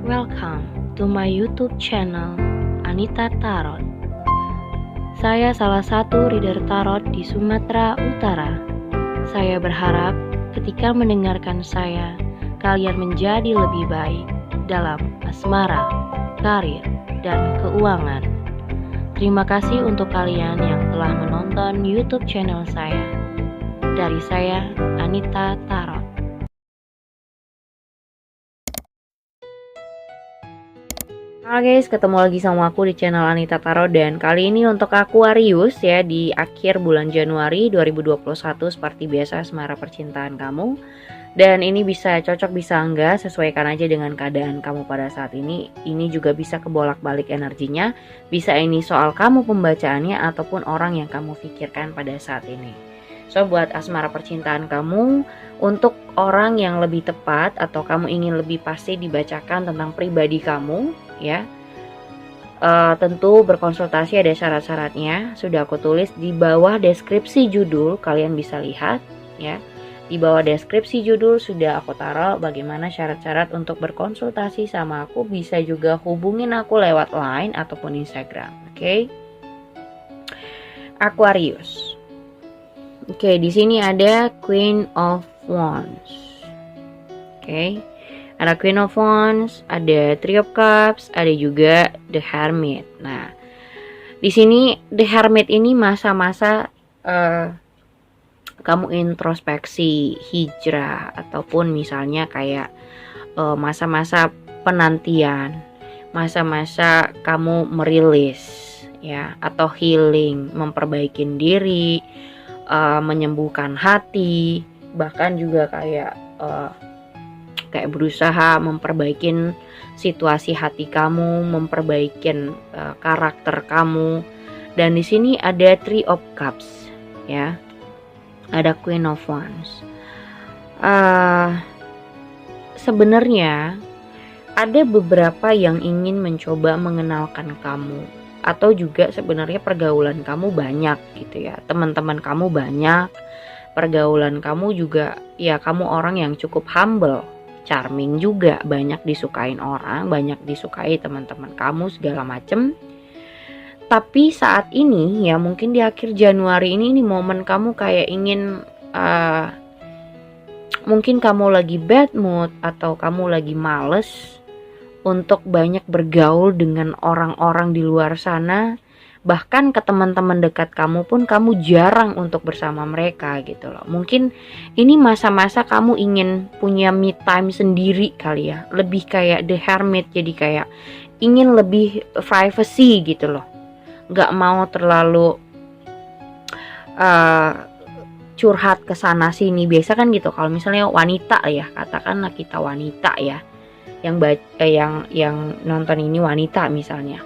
Welcome to my YouTube channel, Anita Tarot. Saya salah satu reader tarot di Sumatera Utara. Saya berharap ketika mendengarkan saya, kalian menjadi lebih baik dalam asmara, karir, dan keuangan. Terima kasih untuk kalian yang telah menonton YouTube channel saya. Dari saya, Anita Tarot. Halo guys, ketemu lagi sama aku di channel Anita Tarot, dan kali ini untuk Aquarius ya, di akhir bulan Januari 2021 seperti biasa asmara percintaan kamu. Dan ini bisa cocok bisa enggak, sesuaikan aja dengan keadaan kamu pada saat ini. Ini juga bisa kebolak-balik energinya, bisa ini soal kamu pembacaannya ataupun orang yang kamu pikirkan pada saat ini. So buat asmara percintaan kamu, untuk orang yang lebih tepat atau kamu ingin lebih pasti dibacakan tentang pribadi kamu ya, tentu berkonsultasi, ada syarat-syaratnya, sudah aku tulis di bawah deskripsi judul, kalian bisa lihat ya. Di bawah deskripsi judul sudah aku taruh bagaimana syarat-syarat untuk berkonsultasi sama aku. Bisa juga hubungin aku lewat Line ataupun Instagram. Oke. Aquarius. Oke, di sini ada Queen of Wands. Oke. Ada Queen of Wands, ada Three of Cups, ada juga The Hermit. Nah, di sini The Hermit ini masa-masa kamu introspeksi, hijrah, ataupun misalnya kayak masa-masa penantian, masa-masa kamu merilis ya, atau healing, memperbaiki diri, menyembuhkan hati, bahkan juga kayak berusaha memperbaiki situasi hati kamu, memperbaiki karakter kamu. Dan di sini ada Three of Cups ya. Ada Queen of Wands. Sebenarnya ada beberapa yang ingin mencoba mengenalkan kamu, atau juga sebenarnya pergaulan kamu banyak gitu ya, teman-teman kamu banyak, pergaulan kamu juga ya, kamu orang yang cukup humble, charming juga, banyak disukain orang, banyak disukai teman-teman kamu segala macem. Tapi saat ini ya, mungkin di akhir Januari ini momen kamu kayak ingin mungkin kamu lagi bad mood atau kamu lagi males untuk banyak bergaul dengan orang-orang di luar sana. Bahkan ke teman-teman dekat kamu pun kamu jarang untuk bersama mereka gitu loh. Mungkin ini masa-masa kamu ingin punya me time sendiri kali ya. Lebih kayak The Hermit, jadi kayak ingin lebih privacy gitu loh. Gak mau terlalu curhat ke sana sini. Biasa kan gitu kalau misalnya wanita ya, katakanlah kita wanita ya, yang nonton ini wanita misalnya.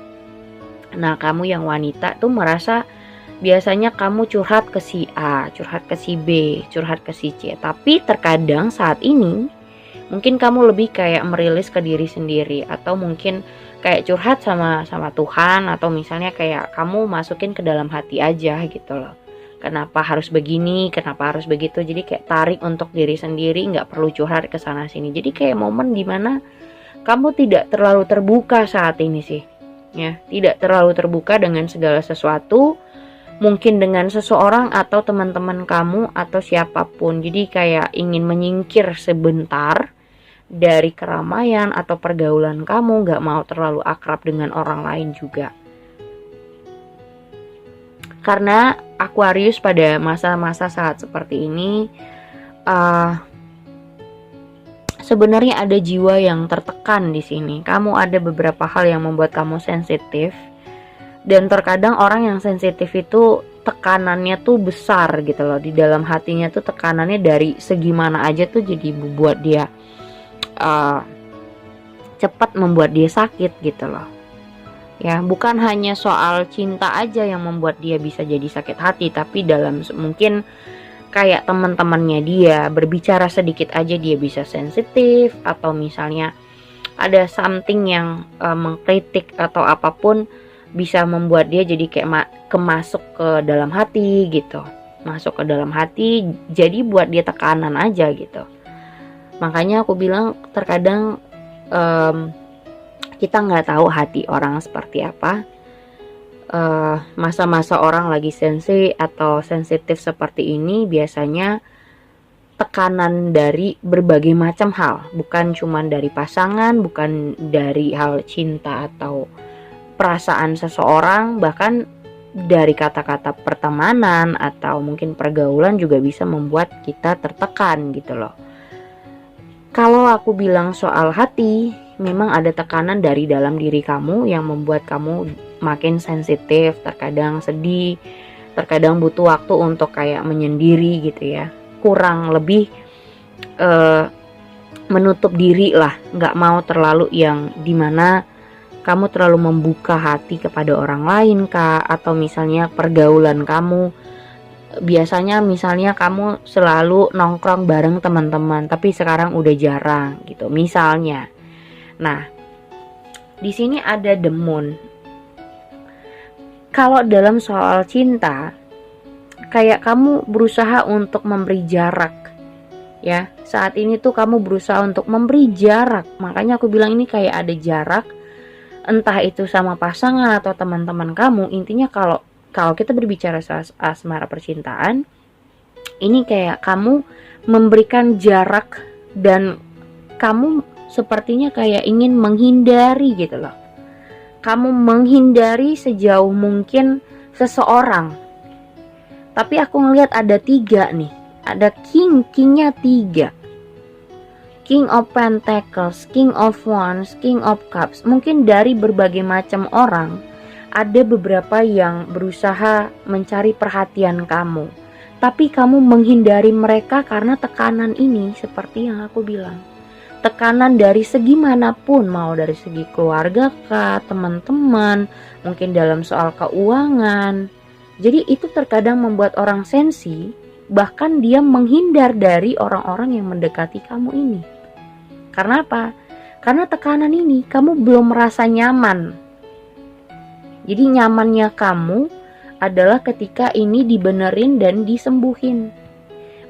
Nah, kamu yang wanita tuh merasa biasanya kamu curhat ke si A, curhat ke si B, curhat ke si C. Tapi terkadang saat ini mungkin kamu lebih kayak merilis ke diri sendiri, atau mungkin kayak curhat sama Tuhan, atau misalnya kayak kamu masukin ke dalam hati aja gitu loh. Kenapa harus begini, kenapa harus begitu. Jadi kayak tarik untuk diri sendiri, nggak perlu curhat ke sana sini. Jadi kayak momen dimana kamu tidak terlalu terbuka saat ini sih ya, tidak terlalu terbuka dengan segala sesuatu, mungkin dengan seseorang atau teman-teman kamu atau siapapun. Jadi kayak ingin menyingkir sebentar dari keramaian atau pergaulan kamu, gak mau terlalu akrab dengan orang lain juga. Karena Aquarius pada masa-masa saat seperti ini sebenarnya ada jiwa yang tertekan di sini. Kamu ada beberapa hal yang membuat kamu sensitif, dan terkadang orang yang sensitif itu tekanannya tuh besar gitu loh, di dalam hatinya tuh tekanannya dari segi mana aja tuh jadi membuat dia cepat membuat dia sakit gitu loh ya. Bukan hanya soal cinta aja yang membuat dia bisa jadi sakit hati, tapi dalam mungkin kayak teman-temannya dia berbicara sedikit aja dia bisa sensitif, atau misalnya ada something yang mengkritik atau apapun bisa membuat dia jadi kayak kemasuk ke dalam hati gitu, masuk ke dalam hati, jadi buat dia tekanan aja gitu. Makanya aku bilang terkadang Kita nggak tahu hati orang seperti apa. Masa-masa orang lagi sensitif seperti ini biasanya tekanan dari berbagai macam hal, bukan cuma dari pasangan, bukan dari hal cinta atau perasaan seseorang, bahkan dari kata-kata pertemanan atau mungkin pergaulan juga bisa membuat kita tertekan gitu loh. Kalau aku bilang soal hati, memang ada tekanan dari dalam diri kamu yang membuat kamu makin sensitif, terkadang sedih, terkadang butuh waktu untuk kayak menyendiri gitu ya, kurang lebih menutup diri lah, nggak mau terlalu yang dimana kamu terlalu membuka hati kepada orang lain kah, atau misalnya pergaulan kamu biasanya misalnya kamu selalu nongkrong bareng teman-teman tapi sekarang udah jarang gitu misalnya. Nah, di sini ada the moon. Kalau dalam soal cinta, kayak kamu berusaha untuk memberi jarak. Ya, saat ini tuh kamu berusaha untuk memberi jarak. Makanya aku bilang ini kayak ada jarak. Entah itu sama pasangan atau teman-teman kamu. Intinya kalau kita berbicara soal asmara percintaan, ini kayak kamu memberikan jarak dan kamu sepertinya kayak ingin menghindari gitu loh. Kamu menghindari sejauh mungkin seseorang. Tapi aku ngelihat ada 3 nih. Ada kingnya 3. King of Pentacles, King of Wands, King of Cups. Mungkin dari berbagai macam orang, ada beberapa yang berusaha mencari perhatian kamu. Tapi kamu menghindari mereka karena tekanan ini seperti yang aku bilang. Tekanan dari segi manapun, mau dari segi keluarga kah, teman-teman, mungkin dalam soal keuangan. Jadi itu terkadang membuat orang sensi, bahkan dia menghindar dari orang-orang yang mendekati kamu ini. Karena apa? Karena tekanan ini kamu belum merasa nyaman. Jadi nyamannya kamu adalah ketika ini dibenerin dan disembuhin.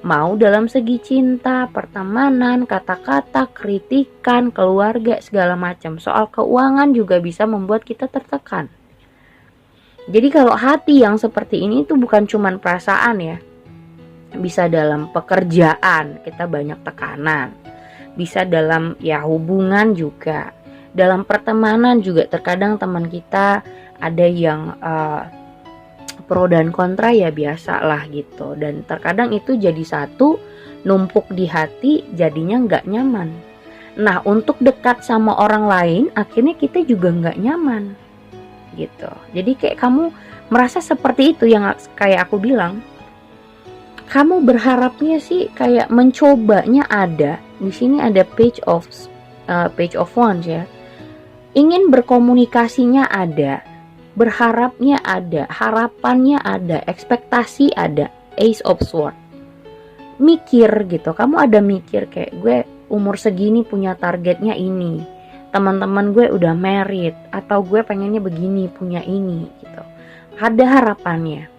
Mau dalam segi cinta, pertemanan, kata-kata, kritikan, keluarga, segala macam. Soal keuangan juga bisa membuat kita tertekan. Jadi kalau hati yang seperti ini itu bukan cuma perasaan ya. Bisa dalam pekerjaan, kita banyak tekanan. Bisa dalam ya hubungan juga. Dalam pertemanan juga terkadang teman kita ada yang pro dan kontra ya biasa lah gitu. Dan terkadang itu jadi satu, numpuk di hati, jadinya nggak nyaman. Nah, untuk dekat sama orang lain, akhirnya kita juga nggak nyaman gitu. Jadi kayak kamu merasa seperti itu yang kayak aku bilang. Kamu berharapnya sih kayak mencobanya ada. Di sini ada page of wands ya. Ingin berkomunikasinya ada. Berharapnya ada, harapannya ada, ekspektasi ada, Ace of Swords. Mikir gitu, kamu ada mikir kayak gue umur segini punya targetnya ini, teman-teman gue udah married, atau gue pengennya begini, punya ini gitu. Ada harapannya.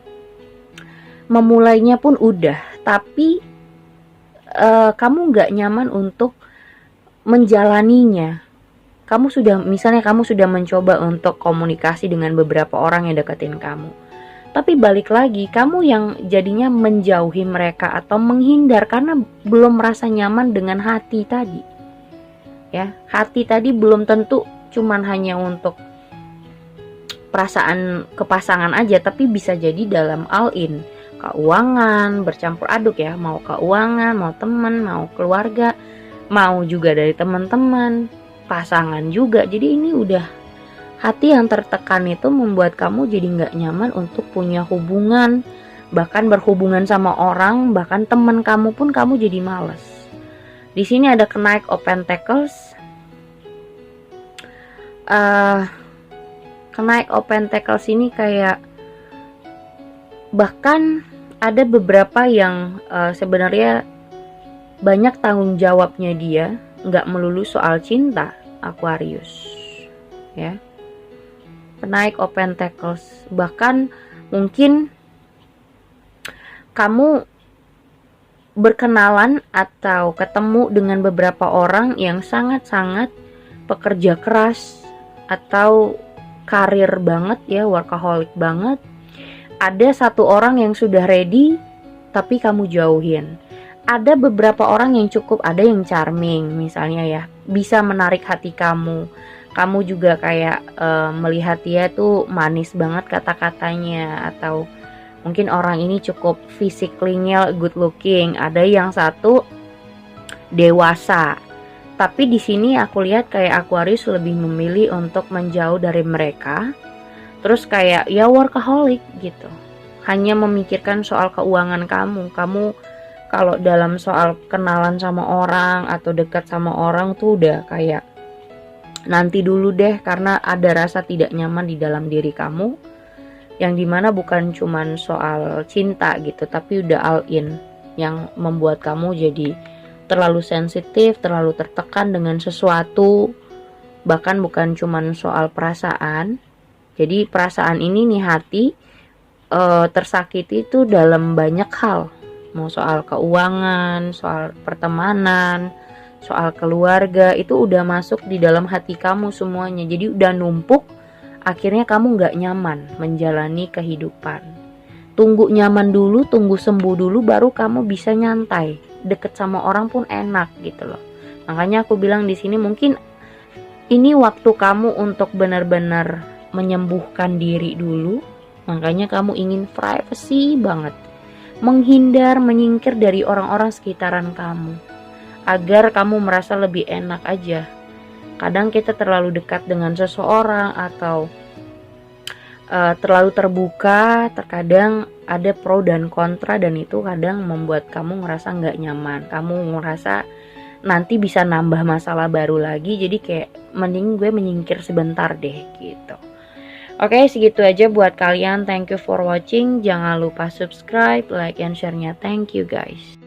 Memulainya pun udah, tapi kamu gak nyaman untuk menjalaninya. Kamu sudah mencoba untuk komunikasi dengan beberapa orang yang deketin kamu. Tapi balik lagi, kamu yang jadinya menjauhi mereka atau menghindar karena belum merasa nyaman dengan hati tadi. Ya, hati tadi belum tentu cuman hanya untuk perasaan kepasangan aja, tapi bisa jadi dalam all in. Keuangan, bercampur aduk ya, mau keuangan, mau teman, mau keluarga, mau juga dari teman-teman, pasangan juga. Jadi ini udah hati yang tertekan itu membuat kamu jadi nggak nyaman untuk punya hubungan, bahkan berhubungan sama orang, bahkan teman kamu pun kamu jadi males. Di sini ada Knight of Pentacles. Knight of Pentacles ini kayak bahkan ada beberapa yang sebenarnya banyak tanggung jawabnya dia, nggak melulu soal cinta, Aquarius ya. Knight of Pentacles, bahkan mungkin kamu berkenalan atau ketemu dengan beberapa orang yang sangat-sangat pekerja keras, atau karir banget ya, workaholic banget. Ada satu orang yang sudah ready tapi kamu jauhin. Ada beberapa orang yang cukup, ada yang charming misalnya ya, bisa menarik hati kamu. Kamu juga kayak melihat dia tuh manis banget kata-katanya, atau mungkin orang ini cukup physically-nya good looking. Ada yang satu dewasa. Tapi di sini aku lihat kayak Aquarius lebih memilih untuk menjauh dari mereka. Terus kayak ya workaholic gitu. Hanya memikirkan soal keuangan kamu. Kamu kalau dalam soal kenalan sama orang atau dekat sama orang tuh udah kayak nanti dulu deh, karena ada rasa tidak nyaman di dalam diri kamu. Yang dimana bukan cuman soal cinta gitu, tapi udah all in, yang membuat kamu jadi terlalu sensitif, terlalu tertekan dengan sesuatu. Bahkan bukan cuman soal perasaan. Jadi perasaan ini nih, hati tersakiti itu dalam banyak hal. Mau soal keuangan, soal pertemanan, soal keluarga, itu udah masuk di dalam hati kamu semuanya. Jadi udah numpuk. Akhirnya kamu gak nyaman menjalani kehidupan. Tunggu nyaman dulu, tunggu sembuh dulu, baru kamu bisa nyantai. Deket sama orang pun enak gitu loh. Makanya aku bilang di sini mungkin ini waktu kamu untuk benar-benar menyembuhkan diri dulu. Makanya kamu ingin privacy banget. Menghindar, menyingkir dari orang-orang sekitaran kamu. Agar kamu merasa lebih enak aja. Kadang kita terlalu dekat dengan seseorang atau terlalu terbuka, terkadang ada pro dan kontra, dan itu kadang membuat kamu ngerasa nggak nyaman. Kamu ngerasa nanti bisa nambah masalah baru lagi, jadi kayak mending gue menyingkir sebentar deh gitu. Oke, segitu aja buat kalian. Thank you for watching. Jangan lupa subscribe, like, and share-nya. Thank you guys.